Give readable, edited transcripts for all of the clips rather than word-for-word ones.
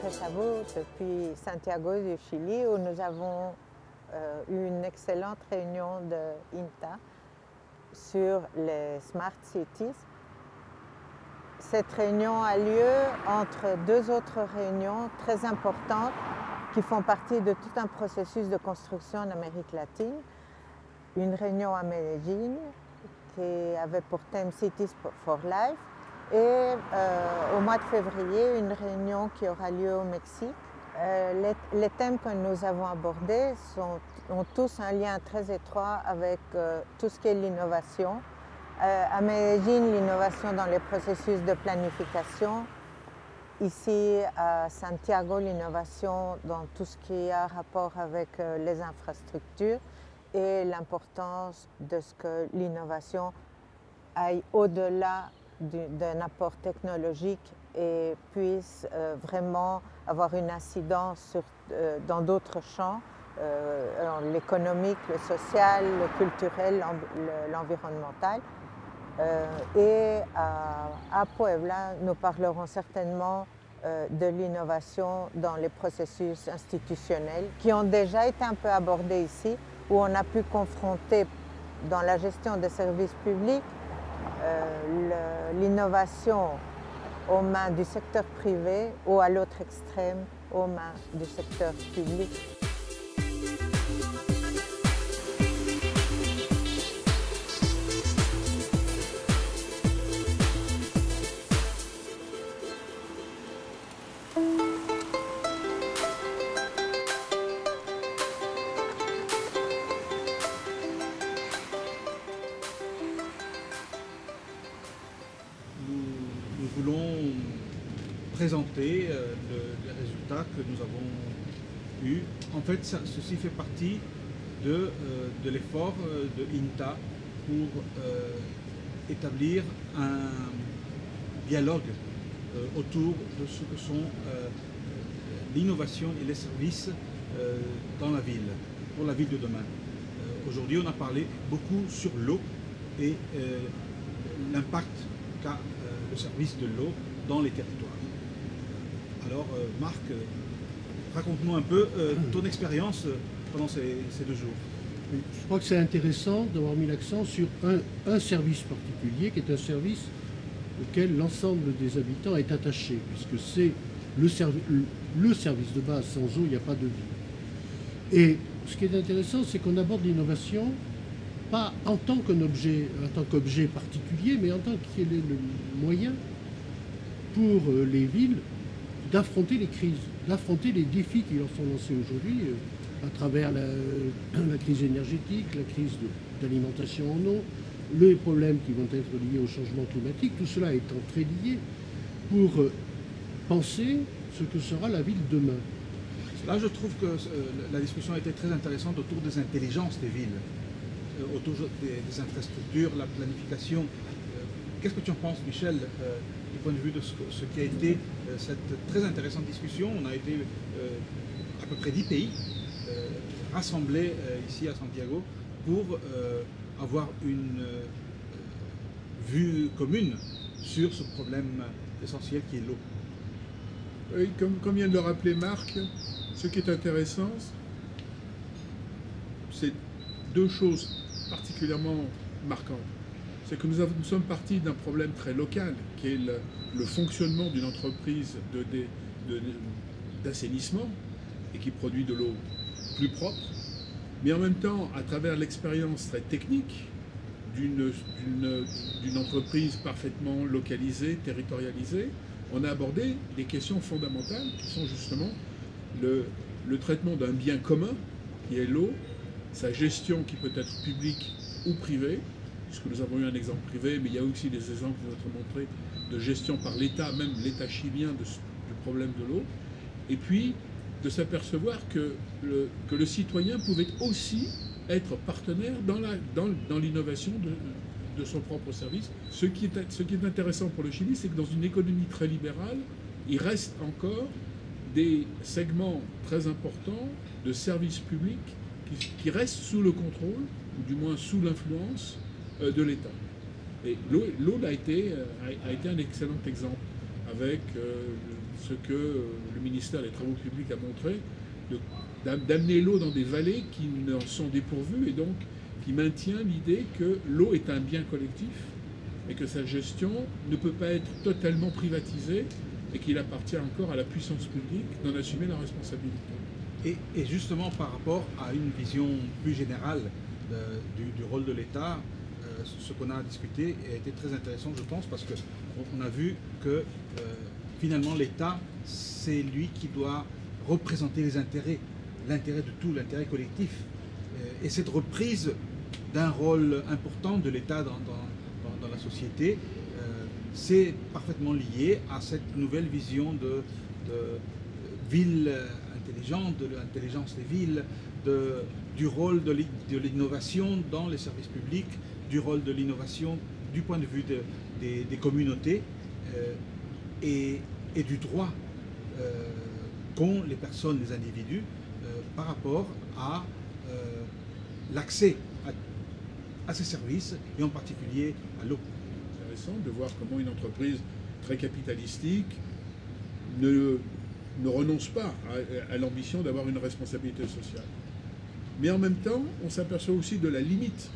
Pressavo depuis Santiago du Chili où nous avons eu une excellente réunion de INTA sur les Smart Cities. Cette réunion a lieu entre deux autres réunions très importantes qui font partie de tout un processus de construction en Amérique latine. Une réunion à Medellín qui avait pour thème Cities for Life et au mois de février, une réunion qui aura lieu au Mexique. Les thèmes que nous avons abordés ont tous un lien très étroit avec tout ce qui est l'innovation. À Medellín, l'innovation dans les processus de planification. Ici, à Santiago, l'innovation dans tout ce qui a rapport avec les infrastructures et l'importance de ce que l'innovation aille au-delà d'un apport technologique et puisse vraiment avoir une incidence dans d'autres champs, l'économique, le social, le culturel, l'environnemental. Et à Puebla, nous parlerons certainement de l'innovation dans les processus institutionnels qui ont déjà été un peu abordés ici, où on a pu confronter dans la gestion des services publics l'innovation aux mains du secteur privé ou à l'autre extrême aux mains du secteur public. Nous voulons présenter les résultats que nous avons eus. En fait, ceci fait partie de l'effort de INTA pour établir un dialogue autour de ce que sont l'innovation et les services dans la ville, pour la ville de demain. Aujourd'hui, on a parlé beaucoup sur l'eau et l'impact qu'a le service de l'eau dans les territoires. Alors Marc, raconte-nous un peu ton expérience pendant ces 2 jours. Je crois que c'est intéressant d'avoir mis l'accent sur un service particulier qui est un service auquel l'ensemble des habitants est attaché, puisque c'est le service de base. Sans eau, il n'y a pas de vie. Et ce qui est intéressant, c'est qu'on aborde l'innovation pas en tant qu'objet particulier, mais en tant qu'il est le moyen pour les villes d'affronter les crises, d'affronter les défis qui leur sont lancés aujourd'hui à travers la crise énergétique, la crise d'alimentation en eau, les problèmes qui vont être liés au changement climatique, tout cela étant très lié pour penser ce que sera la ville demain. Là, je trouve que la discussion a été très intéressante autour des intelligences des villes, autour des infrastructures, la planification. Qu'est-ce que tu en penses, Michel, du point de vue de ce qui a été cette très intéressante discussion? On a été à peu près 10 pays rassemblés ici à Santiago pour avoir une vue commune sur ce problème essentiel qui est l'eau. Oui, comme vient de le rappeler Marc, ce qui est intéressant, c'est 2 choses particulièrement marquantes. C'est que nous sommes partis d'un problème très local, qui est le fonctionnement d'une entreprise d'assainissement et qui produit de l'eau plus propre, mais en même temps, à travers l'expérience très technique d'une entreprise parfaitement localisée, territorialisée, on a abordé des questions fondamentales qui sont justement le traitement d'un bien commun, qui est l'eau, sa gestion qui peut être publique ou privée, puisque nous avons eu un exemple privé, mais il y a aussi des exemples qui vont être montrés de gestion par l'État, même l'État chilien du problème de l'eau, et puis de s'apercevoir que le citoyen pouvait aussi être partenaire dans l'innovation de son propre service. Ce qui est intéressant pour le Chili, c'est que dans une économie très libérale, il reste encore des segments très importants de services publics qui restent sous le contrôle, ou du moins sous l'influence de l'État. Et l'eau a été un excellent exemple, avec ce que le ministère des Travaux publics a montré, d'amener l'eau dans des vallées qui en sont dépourvues et donc qui maintient l'idée que l'eau est un bien collectif et que sa gestion ne peut pas être totalement privatisée et qu'il appartient encore à la puissance publique d'en assumer la responsabilité. Et justement par rapport à une vision plus générale du rôle de l'État, ce qu'on a discuté a été très intéressant, je pense, parce qu'on a vu que finalement l'État, c'est lui qui doit représenter les intérêts, l'intérêt de tout, l'intérêt collectif. Et cette reprise d'un rôle important de l'État dans la société, c'est parfaitement lié à cette nouvelle vision de ville intelligente, de l'intelligence des villes, du rôle de l'innovation dans les services publics, du rôle de l'innovation du point de vue des communautés et du droit qu'ont les personnes, les individus, par rapport à l'accès à ces services, et en particulier à l'eau. C'est intéressant de voir comment une entreprise très capitalistique ne renonce pas à l'ambition d'avoir une responsabilité sociale. Mais en même temps, on s'aperçoit aussi de la limite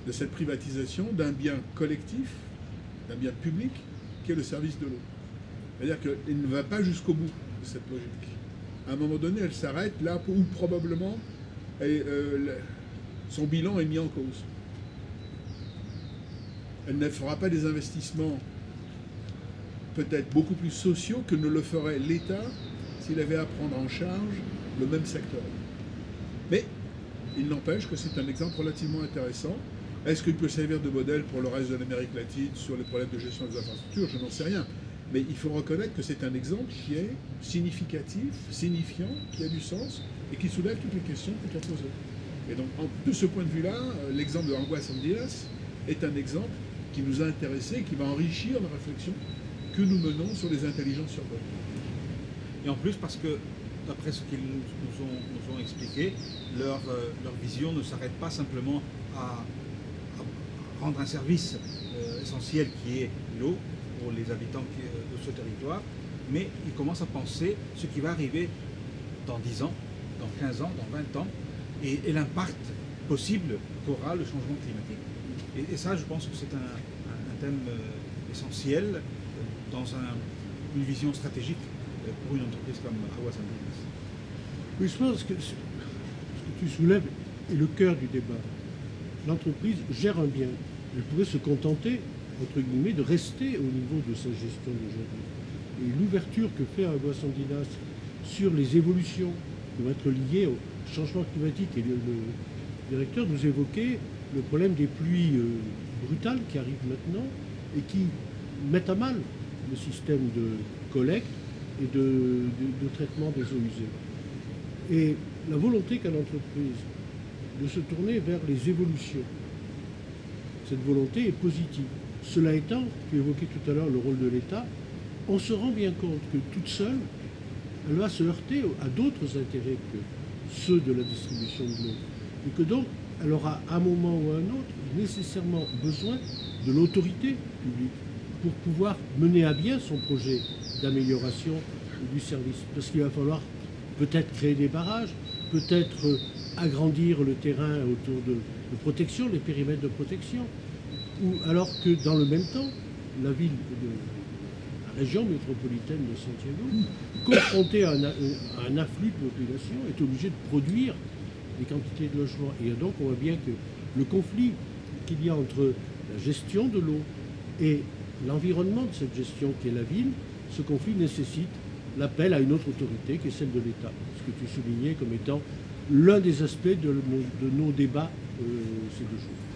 de cette privatisation d'un bien collectif, d'un bien public, qui est le service de l'eau. C'est-à-dire qu'elle ne va pas jusqu'au bout de cette logique. À un moment donné, elle s'arrête là où probablement son bilan est mis en cause. Elle ne fera pas des investissements peut-être beaucoup plus sociaux que ne le ferait l'État s'il avait à prendre en charge le même secteur. Mais il n'empêche que c'est un exemple relativement intéressant. Est-ce qu'il peut servir de modèle pour le reste de l'Amérique latine sur les problèmes de gestion des infrastructures? Je n'en sais rien. Mais il faut reconnaître que c'est un exemple qui est significatif, signifiant, qui a du sens et qui soulève toutes les questions qu'on a posées. Et donc, de ce point de vue-là, l'exemple de Aguas Andinas est un exemple qui nous a intéressés et qui va enrichir la réflexion que nous menons sur les intelligences urbaines. Et en plus, parce que, d'après ce qu'ils nous ont expliqué, leur vision ne s'arrête pas simplement à rendre un service essentiel qui est l'eau pour les habitants de ce territoire, mais ils commencent à penser ce qui va arriver dans 10 ans, dans 15 ans, dans 20 ans, et l'impact possible qu'aura le changement climatique. Et ça, je pense que c'est un thème essentiel dans une vision stratégique pour une entreprise comme Aguas Andinas. Oui, je pense que ce que tu soulèves est le cœur du débat. L'entreprise gère un bien. Elle pourrait se contenter, entre guillemets, de rester au niveau de sa gestion d'aujourd'hui. Et l'ouverture que fait Aguas Andinas sur les évolutions qui vont être liées au changement climatique, et le directeur nous évoquait le problème des pluies brutales qui arrivent maintenant et qui mettent à mal le système de collecte et de traitement des eaux usées. Et la volonté qu'a l'entreprise de se tourner vers les évolutions, cette volonté est positive. Cela étant, tu évoquais tout à l'heure le rôle de l'État, on se rend bien compte que toute seule, elle va se heurter à d'autres intérêts que ceux de la distribution de l'eau. Et que donc, elle aura à un moment ou à un autre nécessairement besoin de l'autorité publique pour pouvoir mener à bien son projet d'amélioration du service. Parce qu'il va falloir peut-être créer des barrages, peut-être agrandir le terrain autour de protection, les périmètres de protection, ou alors que dans le même temps, la région métropolitaine de Santiago, confrontée à un afflux de population, est obligée de produire des quantités de logements. Et donc on voit bien que le conflit qu'il y a entre la gestion de l'eau et l'environnement de cette gestion qui est la ville, ce conflit nécessite l'appel à une autre autorité qui est celle de l'État. Ce que tu soulignais comme étant l'un des aspects de nos débats ces 2 jours.